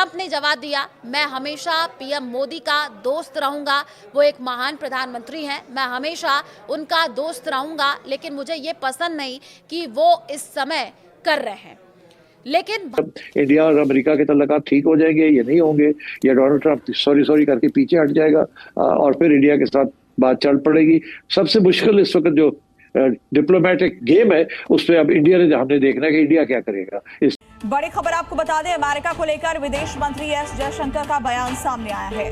Trump ने जवाब दिया, मैं हमेशा पीएम मोदी का दोस्त रहूंगा। वो एक महान प्रधानमंत्री हैं, मैं हमेशा उनका दोस्त रहूंगा, लेकिन मुझे ये पसंद नहीं कि वो इस समय कर रहे हैं। लेकिन इंडिया और अमेरिका के तल्लुकात ठीक हो जाएंगे, ये नहीं होंगे, या डोनाल्ड ट्रंप सॉरी करके पीछे हट जाएगा और फिर इंडिया के साथ बात चल पड़ेगी। सबसे मुश्किल इस वक्त जो डिप्लोमेटिक गेम है उस पर अब हमने देखना है कि इंडिया क्या करेगा। इस बड़ी खबर आपको बता दें, अमेरिका को लेकर विदेश मंत्री एस जयशंकर का बयान सामने आया है।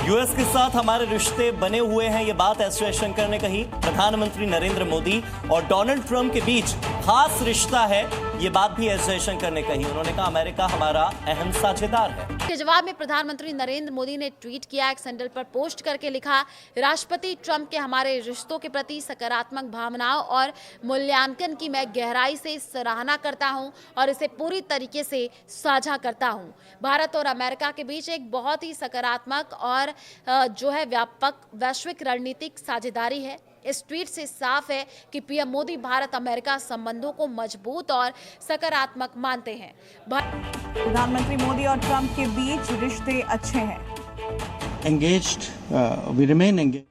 यूएस के साथ हमारे रिश्ते बने हुए हैं, ये बात एस जयशंकर ने कही। प्रधानमंत्री नरेंद्र मोदी और डोनाल्ड ट्रंप के बीच खास रिश्ता है, ये बात भी एस जयशंकर ने कही। उन्होंने कहा अमेरिका हमारा अहम साझेदार है। के जवाब में प्रधानमंत्री नरेंद्र मोदी ने ट्वीट किया, एक हैंडल पर पोस्ट करके लिखा, राष्ट्रपति ट्रंप के हमारे रिश्तों के प्रति सकारात्मक भावनाओं और मूल्यांकन की मैं गहराई से सराहना करता हूं और इसे पूरी तरीके से साझा करता हूं। भारत और अमेरिका के बीच एक बहुत ही सकारात्मक और जो है व्यापक वैश्विक रणनीतिक साझेदारी है। इस ट्वीट से साफ है कि पीएम मोदी भारत अमेरिका संबंधों को मजबूत और सकारात्मक मानते हैं। प्रधानमंत्री मोदी और ट्रंप के बीच रिश्ते अच्छे हैं। Engaged, we remain engaged.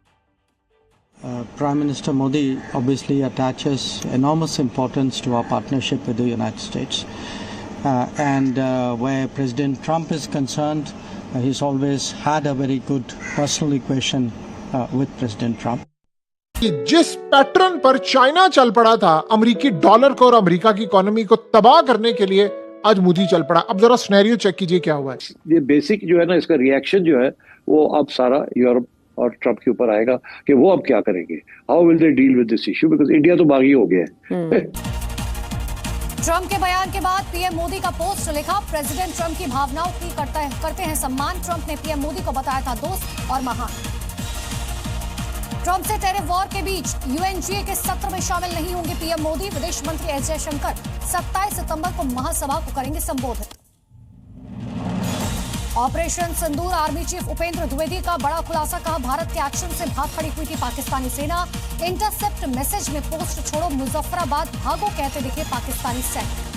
Prime Minister Modi obviously attaches enormous importance to our partnership with the United States, and where President Trump is concerned, he's always had a very good personal equation with President Trump. कि जिस pattern पर China चल पड़ा था अमेरिकी dollar को और America की इकोनॉमी को तबाह करने के लिए, आज मोदी चल पड़ा। अब जरा सिनेरियो चेक कीजिए क्या हुआ है। ये बेसिक जो है ना, इसका रिएक्शन जो है वो अब सारा यूरोप और ट्रंप के ऊपर आएगा कि वो अब क्या करेंगे, how will they deal with this issue, because India तो बागी हो गया है। ट्रंप के बयान के बाद पीएम मोदी का पोस्ट लिखा, प्रेसिडेंट ट्रंप की भावनाओं की करते हैं सम्मान। ट्रंप ने पीएम मोदी को बताया था दोस्त और महान। ट्रंप से टेरिफ वॉर के बीच यूएनजीए के सत्र में शामिल नहीं होंगे पीएम मोदी। विदेश मंत्री एस जयशंकर 27 सितंबर को महासभा को करेंगे संबोधित। ऑपरेशन सिंदूर आर्मी चीफ उपेंद्र द्विवेदी का बड़ा खुलासा, कहा भारत के एक्शन से भाग खड़ी हुई थी पाकिस्तानी सेना। इंटरसेप्ट मैसेज में पोस्ट छोड़ो मुजफ्फराबाद भागो कहते दिखे पाकिस्तानी सैनिक।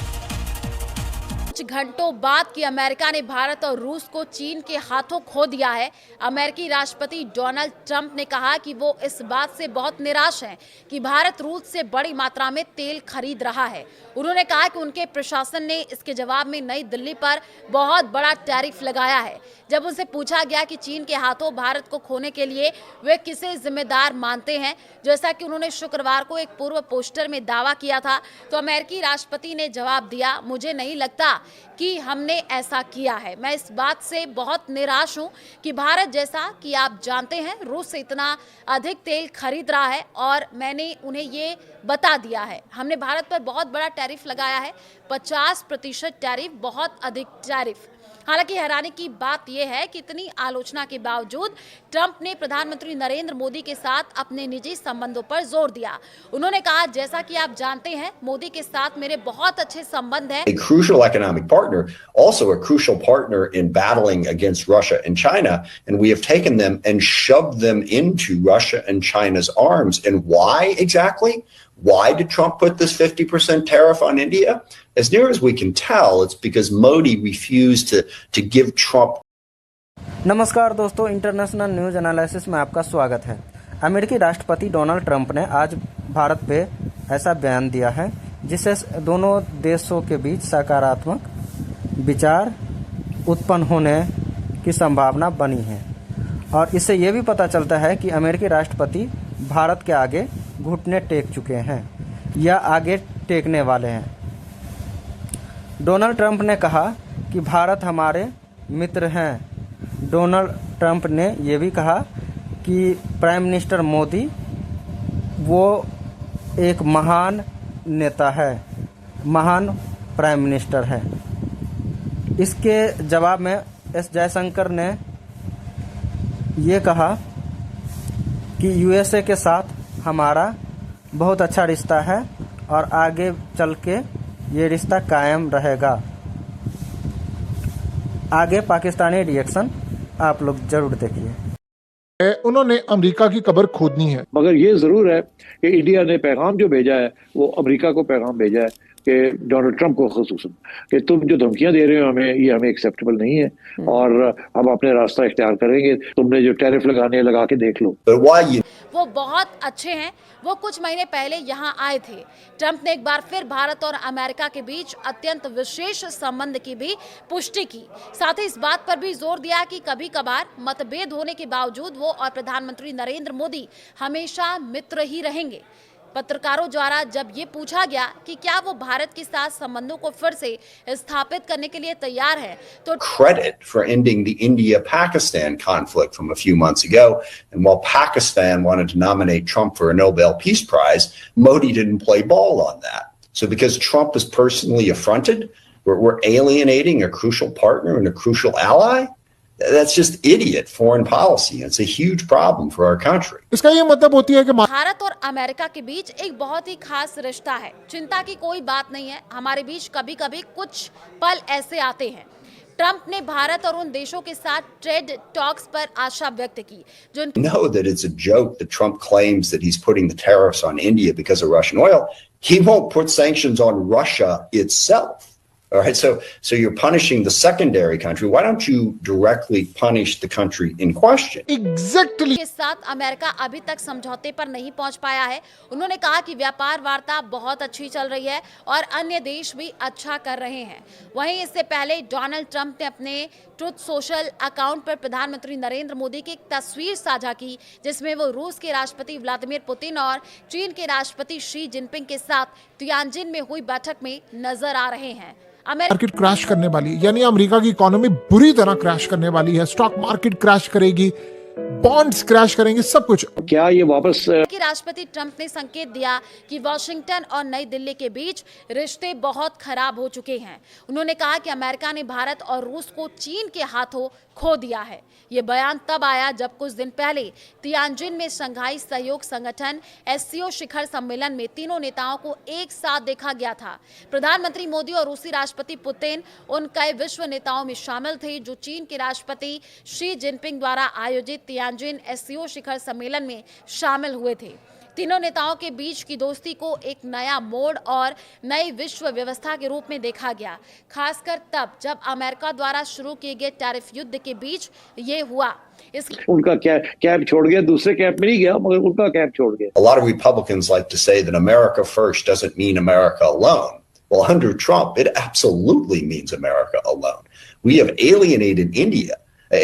कुछ घंटों बाद कि अमेरिका ने भारत और रूस को चीन के हाथों खो दिया है, अमेरिकी राष्ट्रपति डोनाल्ड ट्रंप ने कहा कि वो इस बात से बहुत निराश हैं कि भारत रूस से बड़ी मात्रा में तेल खरीद रहा है। उन्होंने कहा कि उनके प्रशासन ने इसके जवाब में नई दिल्ली पर बहुत बड़ा टैरिफ लगाया है। जब उनसे पूछा गया कि चीन के हाथों भारत को खोने के लिए वे किसे जिम्मेदार मानते हैं, जैसा कि उन्होंने शुक्रवार को एक पूर्व पोस्टर में दावा किया था, तो अमेरिकी राष्ट्रपति ने जवाब दिया, मुझे नहीं लगता कि हमने ऐसा किया है। मैं इस बात से बहुत निराश हूं कि भारत, जैसा कि आप जानते हैं, रूस से इतना अधिक तेल खरीद रहा है और मैंने उन्हें ये बता दिया है। हमने भारत पर बहुत बड़ा टैरिफ लगाया है, 50% टैरिफ, बहुत अधिक टैरिफ। हालांकि हैरानी की बात यह है कि इतनी आलोचना के बावजूद ट्रंप ने प्रधानमंत्री नरेंद्र मोदी के साथ अपने निजी संबंधों पर जोर दिया। उन्होंने कहा, जैसा कि आप जानते हैं, मोदी के साथ मेरे बहुत अच्छे संबंध हैं। A crucial economic partner, also a crucial partner in battling against Russia and China, and we have taken them and shoved them into Russia and China's arms. And why exactly? Why did Trump put this 50% tariff on India? As near as we can tell, it's because Modi refused to give Trump. नमस्कार दोस्तों, international news analysis में आपका स्वागत है। अमेरिकी राष्ट्रपति Donald Trump ने आज भारत पे ऐसा बयान दिया है जिससे दोनों देशों के बीच सकारात्मक विचार उत्पन्न होने की संभावना बनी है। और इससे ये भी पता चलता है कि अमेरिकी राष्ट्रपति भारत के आगे घुटने टेक चुके हैं या आगे टेकने वाले हैं। डोनाल्ड ट्रंप ने कहा कि भारत हमारे मित्र हैं। डोनाल्ड ट्रंप ने ये भी कहा कि प्राइम मिनिस्टर मोदी वो एक महान नेता है, महान प्राइम मिनिस्टर है। इसके जवाब में एस जयशंकर ने ये कहा कि यूएसए के साथ हमारा बहुत अच्छा रिश्ता है और आगे चल के ये रिश्ता कायम रहेगा। आगे पाकिस्तानी रिएक्शन आप लोग जरूर देखिए। उन्होंने अमेरिका की कब्र खोदनी है, मगर ये जरूर है कि इंडिया ने पैगाम जो भेजा है वो अमेरिका को पैगाम भेजा है कि डोनाल्ड ट्रंप को खुसूसन कि तुम जो धमकियां दे रहे हो हमें, ये हमें एक्सेप्टेबल नहीं है और हम अपने रास्ता इख्तियार करेंगे, तुमने जो टैरिफ लगाने लगा के देख लो। वो बहुत अच्छे हैं। वो कुछ महीने पहले यहाँ आए थे। ट्रंप ने एक बार फिर भारत और अमेरिका के बीच अत्यंत विशेष संबंध की भी पुष्टि की। साथ ही इस बात पर भी जोर दिया कि कभी कभार मतभेद होने के बावजूद वो और प्रधानमंत्री नरेंद्र मोदी हमेशा मित्र ही रहेंगे। पत्रकारों द्वारा जब ये पूछा गया कि क्या वो भारत के साथ संबंधों को फिर से स्थापित करने के लिए तैयार है, तो credit for ending the India-Pakistan conflict from a few months ago. And while Pakistan wanted to nominate Trump for a Nobel Peace Prize, Modi didn't play ball on that. So because Trump is personally affronted, we're alienating a crucial partner and a crucial ally. That's just idiot foreign policy. It's a huge problem for our country. इसका ये मतलब होती है कि भारत और America के बीच एक बहुत ही खास रिश्ता है। चिंता की कोई बात नहीं है। हमारे बीच कभी कभी कुछ पल ऐसे आते हैं। ट्रंप ने भारत और उन देशों के साथ ट्रेड टॉक्स पर आशा व्यक्त की जो know that it's a joke that Trump claims that he's putting the tariffs on India because of Russian oil. He won't put sanctions on Russia itself. All right, so you're punishing the secondary country. Why don't you directly punish the country in question? Exactly के साथ America अभी तक समझौते पर नहीं पहुंच पाया है। उन्होंने कहा कि व्यापार वार्ता बहुत अच्छी चल रही है और अन्य देश भी अच्छा कर रहे हैं। वहीं इससे पहले डोनाल्ड ट्रंप ने अपने ट्रुथ सोशल अकाउंट पर प्रधानमंत्री नरेंद्र मोदी की एक तस्वीर साझा की जिसमें वो रूस के राष्ट्रपति व्लादिमीर पुतिन और चीन के राष्ट्रपति शी जिनपिंग के साथ तियानजिन में हुई बैठक में नजर आ रहे हैं। मार्केट क्रैश करने वाली है, यानी अमेरिका की इकोनॉमी बुरी तरह क्रैश करने वाली है। स्टॉक मार्केट क्रैश करेगी, बॉन्ड्स क्रैश करेंगे, सब कुछ। क्या ये वापस कि राष्ट्रपति ट्रंप ने संकेत दिया कि वॉशिंगटन और नई दिल्ली के बीच रिश्ते बहुत खराब हो चुके हैं। उन्होंने कहा कि अमेरिका ने भारत और रूस को चीन के हाथों खो दिया है। ये बयान तब आया जब कुछ दिन पहले तियानजिन में शंघाई सहयोग संगठन SCO शिखर सम्मेलन में तीनों नेताओं को एक साथ देखा गया था। प्रधानमंत्री मोदी और रूसी राष्ट्रपति पुतिन उन कई विश्व नेताओं में शामिल थे जो चीन के राष्ट्रपति शी जिनपिंग द्वारा आयोजित तियानजिन SCO शिखर सम्मेलन में शामिल हुए थे। तीनों नेताओं के बीच की दोस्ती को एक नया मोड़ और नई विश्व व्यवस्था के रूप में देखा गया, खासकर तब जब अमेरिका द्वारा शुरू किए गए टैरिफ युद्ध के बीच ये हुआ। उनका कैब छोड़ गया, दूसरे कैब में नहीं गया मगर उनका कैब छोड़ गया। A lot of Republicans like to say that America first doesn't mean America alone. Well, under Trump, it absolutely means America alone. We have alienated India.